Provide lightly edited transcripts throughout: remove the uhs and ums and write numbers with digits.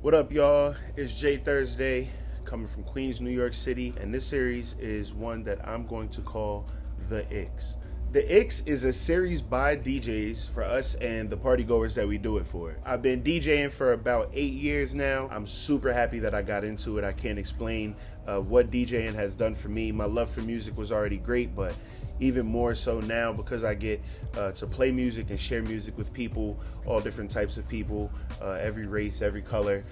What up, y'all? It's Jay Thursday, coming from Queens, New York City, and this series is one that I'm going to call The Icks. The Icks is a series by DJs for us and the partygoers that we do it for. I've been DJing for about 8 years now. I'm super happy that I got into it. I can't explain what DJing has done for me. My love for music was already great, but even more so now because I get to play music and share music with people, all different types of people, every race, every color.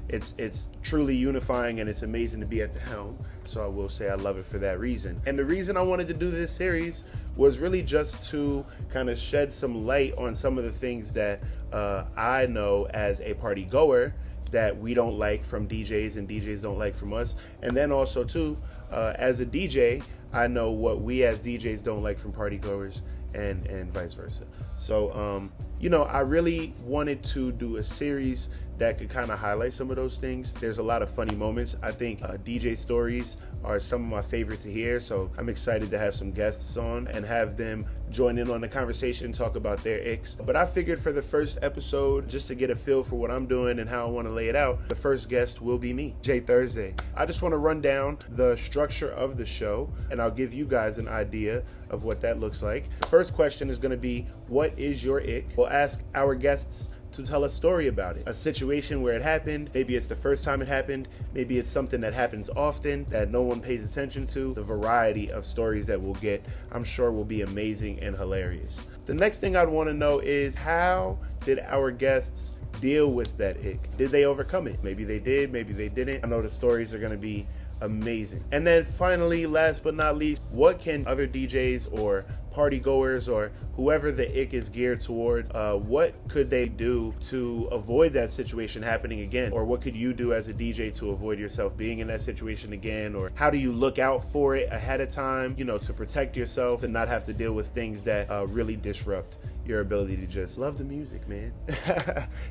It's truly unifying, and it's amazing to be at the helm. So I will say I love it for that reason. And the reason I wanted to do this series was really just to kind of shed some light on some of the things that I know as a party goer that we don't like from DJs and DJs don't like from us. And then also too, as a DJ, I know what we as DJs don't like from party goers and vice versa. So, I really wanted to do a series that could kind of highlight some of those things. There's a lot of funny moments. I think DJ stories are some of my favorite to hear. So I'm excited to have some guests on and have them join in on the conversation, talk about their icks. But I figured for the first episode, just to get a feel for what I'm doing and how I want to lay it out, the first guest will be me, Jay Thursday. I just want to run down the structure of the show, and I'll give you guys an idea of what that looks like. The first question is going to be, what is your ick? We'll ask our guests to tell a story about it, a situation where it happened. Maybe it's the first time it happened, maybe it's something that happens often that no one pays attention to. The variety of stories that we'll get, I'm sure, will be amazing and hilarious. The next thing I'd want to know is, how did our guests deal with that ick? Did they overcome it? Maybe they did, maybe they didn't. I know the stories are going to be amazing. And then finally, last but not least, what can other DJs or party goers or whoever the ick is geared towards, what could they do to avoid that situation happening again? Or what could you do as a DJ to avoid yourself being in that situation again? Or how do you look out for it ahead of time, to protect yourself and not have to deal with things that really disrupt your ability to just love the music, man.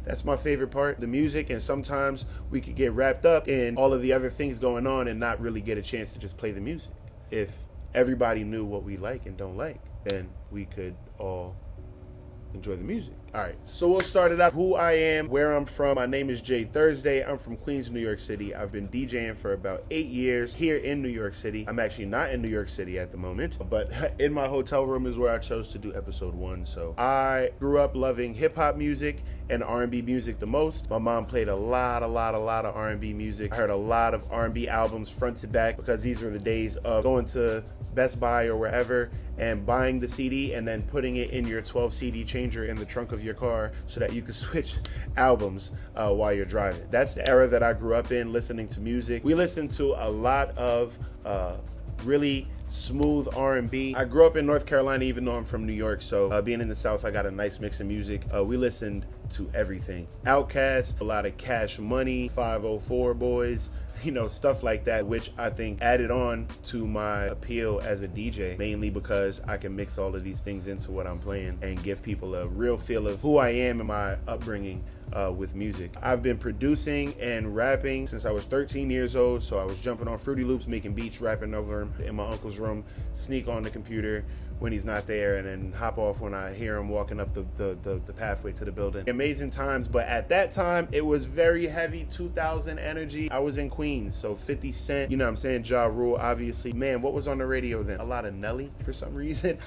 That's my favorite part, the music. And sometimes we could get wrapped up in all of the other things going on and not really get a chance to just play the music. If everybody knew what we like and don't like, then we could all enjoy the music. All right, so we'll start it out. Who I am, where I'm from. My name is Jay Thursday. I'm from Queens, New York City. I've been DJing for about 8 years here in New York City. I'm actually not in New York City at the moment, but in my hotel room is where I chose to do episode 1. So I grew up loving hip hop music and R&B music the most. My mom played a lot of R&B music. I heard a lot of R&B albums front to back because these were the days of going to Best Buy or wherever and buying the CD and then putting it in your 12 CD changer in the trunk of your car so that you could switch albums while you're driving. That's the era that I grew up in, listening to music. We listened to a lot of really smooth R&B. I grew up in North Carolina, even though I'm from New York, so being in the South, I got a nice mix of music. We listened to everything. Outkast, a lot of Cash Money, 504 Boys, stuff like that, which I think added on to my appeal as a DJ, mainly because I can mix all of these things into what I'm playing and give people a real feel of who I am and my upbringing with music. I've been producing and rapping since I was 13 years old, so I was jumping on Fruity Loops, making beats, rapping over them in my uncle's room, sneak on the computer when he's not there, and then hop off when I hear him walking up the pathway to the building. Amazing times, but at that time, it was very heavy 2000 energy. I was in Queens, so 50 Cent, Ja Rule, obviously. Man, what was on the radio then? A lot of Nelly for some reason.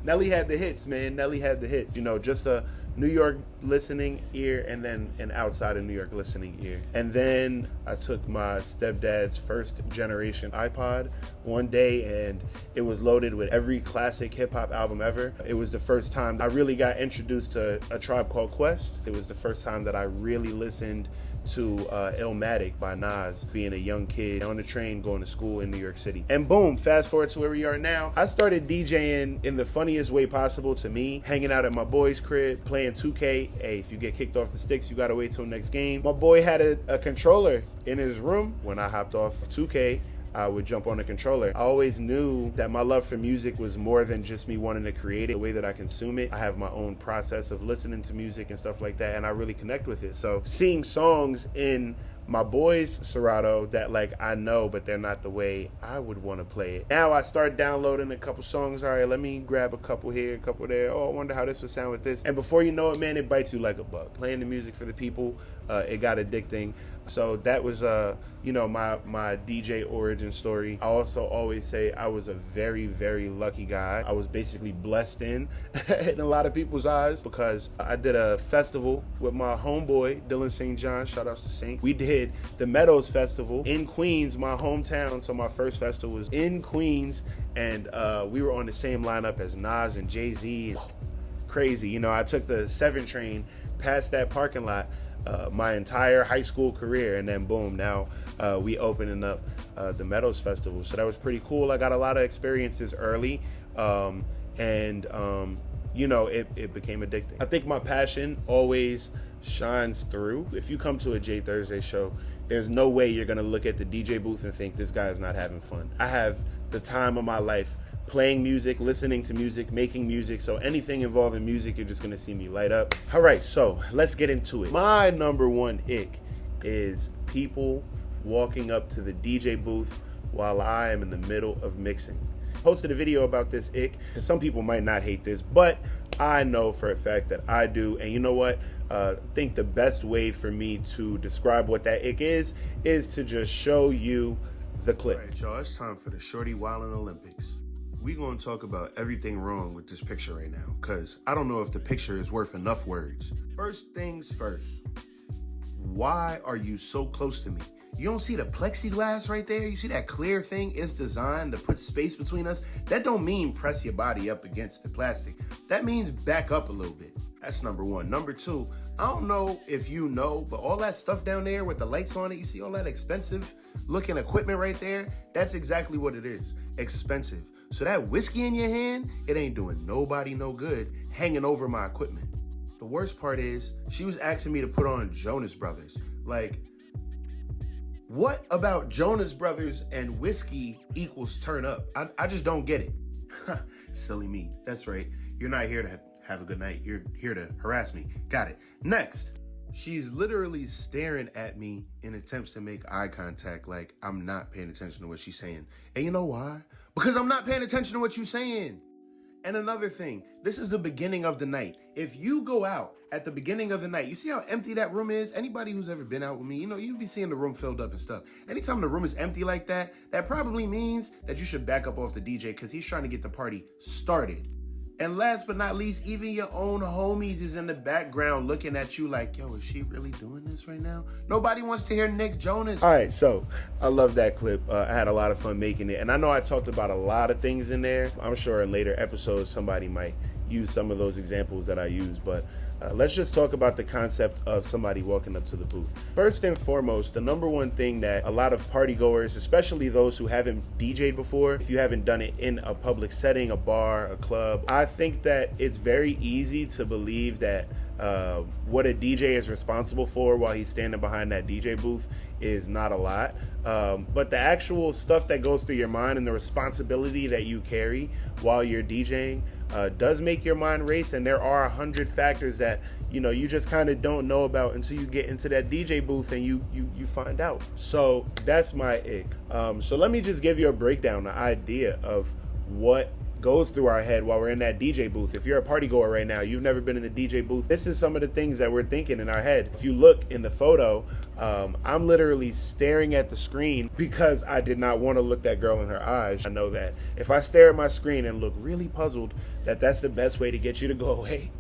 Nelly had the hits, man. Nelly had the hits. Just a New York listening ear and then an outside of New York listening ear. And then I took my stepdad's first generation iPod one day, and it was loaded with every classic hip hop album ever. It was the first time I really got introduced to A Tribe Called Quest. It was the first time that I really listened to Illmatic by Nas, being a young kid on the train going to school in New York City. And boom, fast forward to where we are now. I started DJing in the funniest way possible to me, hanging out at my boy's crib, playing 2K. Hey, if you get kicked off the sticks, you gotta wait till next game. My boy had a controller in his room. When I hopped off 2K, I would jump on the controller. I always knew that my love for music was more than just me wanting to create it, the way that I consume it. I have my own process of listening to music and stuff like that, and I really connect with it. So seeing songs in my boys Serato that like I know, but they're not the way I would want to play it. Now I start downloading a couple songs. All right, let me grab a couple here, a couple there. Oh, I wonder how this would sound with this. And before you know it, man, it bites you like a bug. Playing the music for the people, it got addicting. So that was my DJ origin story. I also always say I was a very, very lucky guy. I was basically blessed in a lot of people's eyes because I did a festival with my homeboy Dylan St. John. Shout outs to Saint. We did the Meadows Festival in Queens, my hometown. So my first festival was in Queens, and we were on the same lineup as Nas and Jay-Z. Crazy, I took the 7 train past that parking lot my entire high school career, and then boom, now we opening up the Meadows Festival. So that was pretty cool. I got a lot of experiences early, and it became addicting. I think my passion always shines through. If you come to a J Thursday show, there's no way you're gonna look at the DJ booth and think this guy is not having fun. I have the time of my life playing music, listening to music, making music. So anything involving music, you're just gonna see me light up. All right, so let's get into it. My number one ick is people walking up to the DJ booth while I am in the middle of mixing. Posted a video about this ick, and some people might not hate this, but I know for a fact that I do. And you know what? I think the best way for me to describe what that ick is to just show you the clip. All right, y'all, it's time for the Shorty Wildin' Olympics. We're going to talk about everything wrong with this picture right now, because I don't know if the picture is worth enough words. First things first, why are you so close to me? You don't see the plexiglass right there? You see that clear thing? It's designed to put space between us. That don't mean press your body up against the plastic. That means back up a little bit. That's number one. Number two, I don't know if you know, but all that stuff down there with the lights on it, you see all that expensive looking equipment right there? That's exactly what it is. Expensive. So that whiskey in your hand, it ain't doing nobody no good hanging over my equipment. The worst part is she was asking me to put on Jonas Brothers. Like, what about Jonas Brothers and whiskey equals turn up? I just don't get it. Silly me. That's right. You're not here to have a good night. You're here to harass me. Got it. Next. She's literally staring at me in attempts to make eye contact like I'm not paying attention to what she's saying. And you know why? Because I'm not paying attention to what you're saying. And another thing, this is the beginning of the night. If you go out at the beginning of the night, you see how empty that room is? Anybody who's ever been out with me, you'd be seeing the room filled up and stuff. Anytime the room is empty like that, that probably means that you should back up off the DJ because he's trying to get the party started. And last but not least, even your own homies is in the background looking at you like, yo, is she really doing this right now? Nobody wants to hear Nick Jonas. All right, so I love that clip. I had a lot of fun making it. And I know I talked about a lot of things in there. I'm sure in later episodes, somebody might use some of those examples that I use, but let's just talk about the concept of somebody walking up to the booth. First and foremost, the number one thing that a lot of party goers, especially those who haven't DJ'd before, if you haven't done it in a public setting, a bar, a club, I think that it's very easy to believe that what a DJ is responsible for while he's standing behind that DJ booth is not a lot. But the actual stuff that goes through your mind and the responsibility that you carry while you're DJing does make your mind race, and there are 100 factors that you just kind of don't know about until you get into that DJ booth and you find out. So that's my ick. So let me just give you a breakdown, an idea of what goes through our head while we're in that DJ booth. If you're a party goer right now, you've never been in the DJ booth, this is some of the things that we're thinking in our head. If you look in the photo, I'm literally staring at the screen because I did not want to look that girl in her eyes. I know that if I stare at my screen and look really puzzled, that's the best way to get you to go away.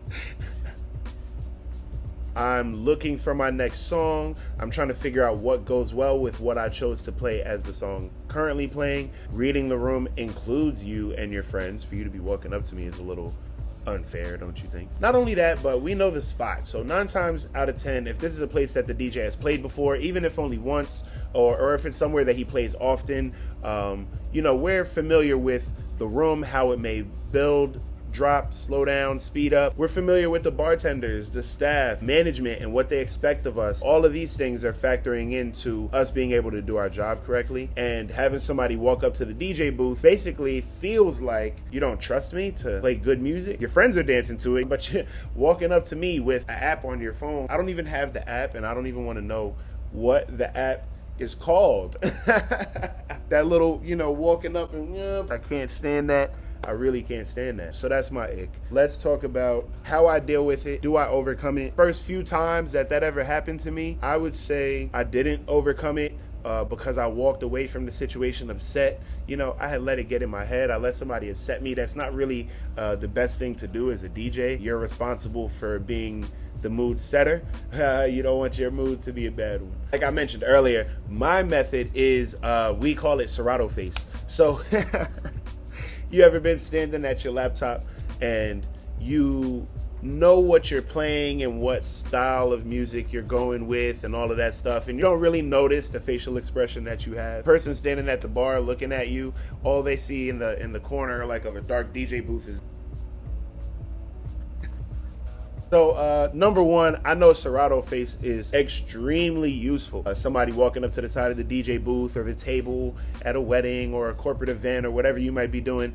I'm looking for my next song. I'm trying to figure out what goes well with what I chose to play as the song currently playing. Reading the room includes you and your friends. For you to be walking up to me is a little unfair, don't you think? Not only that, but we know the spot. So 9 times out of 10, if this is a place that the DJ has played before, even if only once, or if it's somewhere that he plays often, we're familiar with the room, how it may build, drop, slow down, speed up. We're familiar with the bartenders, the staff, management, and what they expect of us. All of these things are factoring into us being able to do our job correctly. And having somebody walk up to the DJ booth basically feels like you don't trust me to play good music. Your friends are dancing to it, but you're walking up to me with an app on your phone. I don't even have the app, and I don't even want to know what the app is called. That little, walking up and I can't stand that. I really can't stand that. So that's my ick. Let's talk about how I deal with it. Do I overcome it? First few times that ever happened to me, I would say I didn't overcome it. Because I walked away from the situation upset. I had let it get in my head. I let somebody upset me. That's not really the best thing to do as a DJ. You're responsible for being the mood setter. You don't want your mood to be a bad one. Like I mentioned earlier, my method is, we call it Serato face. So you ever been standing at your laptop and you know what you're playing and what style of music you're going with and all of that stuff, and you don't really notice the facial expression that you have? Person standing at the bar looking at you, all they see in the corner like of a dark DJ booth is so number one, I know Serato face is extremely useful. Somebody walking up to the side of the DJ booth or the table at a wedding or a corporate event or whatever you might be doing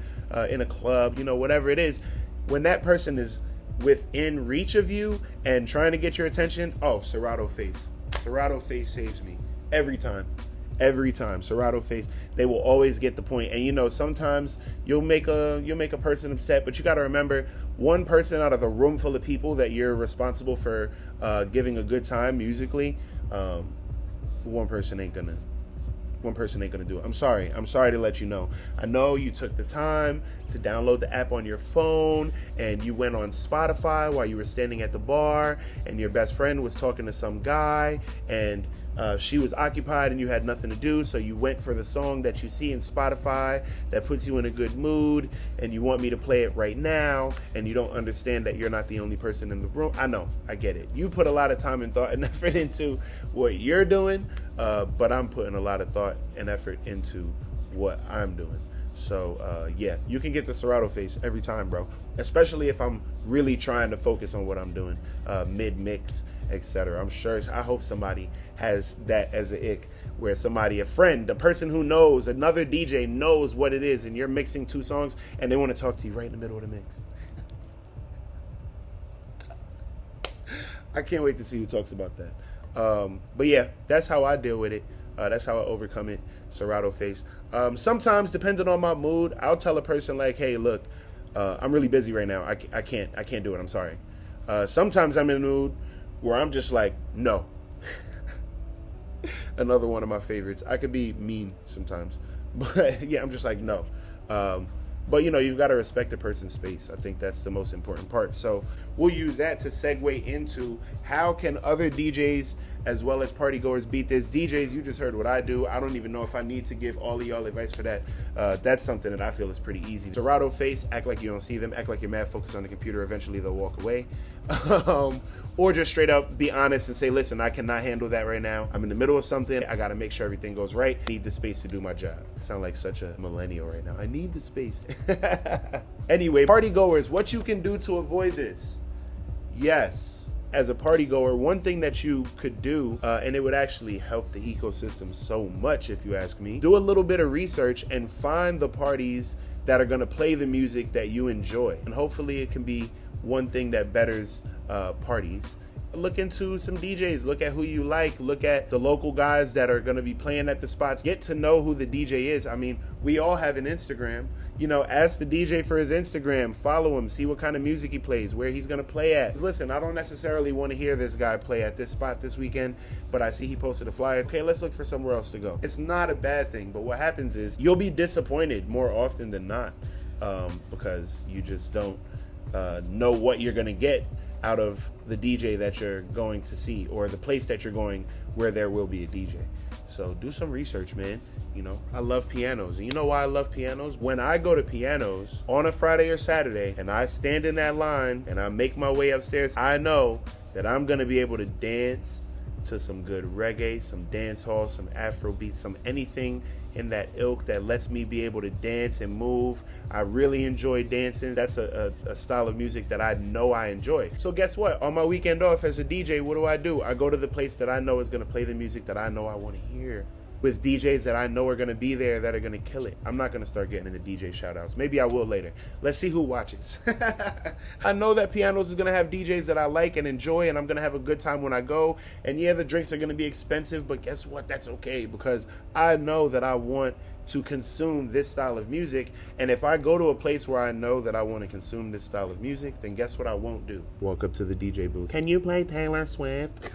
in a club, whatever it is, when that person is within reach of you and trying to get your attention, Serato face. Serato face saves me every time. Serato face, they will always get the point. And sometimes you'll make a person upset, but you got to remember, one person out of a room full of people that you're responsible for giving a good time musically, one person ain't gonna do it. I'm sorry to let you know. I know you took the time to download the app on your phone and you went on Spotify while you were standing at the bar and your best friend was talking to some guy and she was occupied and you had nothing to do, so you went for the song that you see in Spotify that puts you in a good mood, and you want me to play it right now, and you don't understand that you're not the only person in the room. I know, I get it. You put a lot of time and thought and effort into what you're doing, but I'm putting a lot of thought and effort into what I'm doing. So yeah, you can get the Serato face every time, bro, especially if I'm really trying to focus on what I'm doing mid-mix, etc. I hope somebody has that as an ick, where somebody, a friend, a person who knows, another DJ knows what it is, and you're mixing two songs and they want to talk to you right in the middle of the mix. I can't wait to see who talks about that. But yeah, that's how I deal with it. That's how I overcome it. Serato face. Sometimes, depending on my mood, I'll tell a person like, "Hey, look, I'm really busy right now. I can't do it. I'm sorry." Sometimes I'm in a mood where I'm just like, "No." Another one of my favorites. I could be mean sometimes, but yeah, I'm just like, "No." But you've got to respect a person's space. I think that's the most important part. So we'll use that to segue into how can other DJs as well as partygoers beat this. DJs, you just heard what I do. I don't even know if I need to give all of y'all advice for that. That's something that I feel is pretty easy. Serato face, act like you don't see them, act like you're mad focused on the computer. Eventually they'll walk away. Or just straight up be honest and say, listen, I cannot handle that right now. I'm in the middle of something. I got to make sure everything goes right. I need the space to do my job. I sound like such a millennial right now. I need the space. Anyway, partygoers, what you can do to avoid this? Yes, as a partygoer, one thing that you could do, and it would actually help the ecosystem so much if you ask me, do a little bit of research and find the parties that are going to play the music that you enjoy. And hopefully it can be one thing that betters parties. Look into some DJs, look at who you like, look at the local guys that are going to be playing at the spots, get to know who the DJ is. I mean, we all have an Instagram, ask the DJ for his Instagram, follow him, see what kind of music he plays, where he's going to play at. Listen, I don't necessarily want to hear this guy play at this spot this weekend, but I see he posted a flyer. Okay, let's look for somewhere else to go. It's not a bad thing, but what happens is you'll be disappointed more often than not, because you just don't know what you're going to get out of the DJ that you're going to see, or the place that you're going where there will be a DJ. So do some research, man. I love pianos. And you know why I love pianos? When I go to pianos on a Friday or Saturday and I stand in that line and I make my way upstairs, I know that I'm going to be able to dance to some good reggae, some dance hall, some Afro beats, some anything in that ilk that lets me be able to dance and move. I really enjoy dancing. That's a style of music that I know I enjoy. So guess what? On my weekend off as a DJ, what do? I go to the place that I know is going to play the music that I know I want to hear. with DJs that I know are going to be there that are going to kill it. I'm not going to start getting into DJ shout outs. Maybe I will later. Let's see who watches. I know that Pianos is going to have DJs that I like and enjoy, and I'm going to have a good time when I go. And yeah, the drinks are going to be expensive, but guess what? That's okay, because I know that I want to consume this style of music. And if I go to a place where I know that I want to consume this style of music, then guess what I won't do? Walk up to the DJ booth. Can you play Taylor Swift?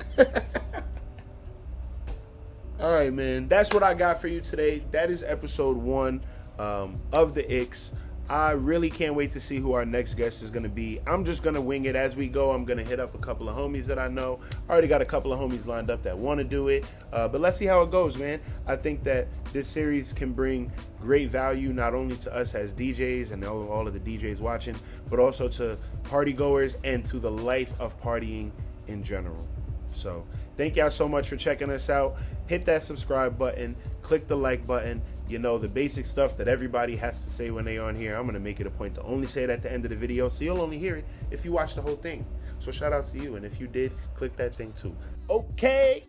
All right, man. That's what I got for you today. That is episode 1 of the Icks. I really can't wait to see who our next guest is going to be. I'm just going to wing it as we go. I'm going to hit up a couple of homies that I know. I already got a couple of homies lined up that want to do it. But let's see how it goes, man. I think that this series can bring great value not only to us as DJs and all of the DJs watching, but also to partygoers and to the life of partying in general. So thank y'all so much for checking us out. Hit that subscribe button. Click the like button. You know, the basic stuff that everybody has to say when they on here. I'm going to make it a point to only say it at the end of the video, so you'll only hear it if you watch the whole thing. So shout outs to you. And if you did, click that thing too. Okay.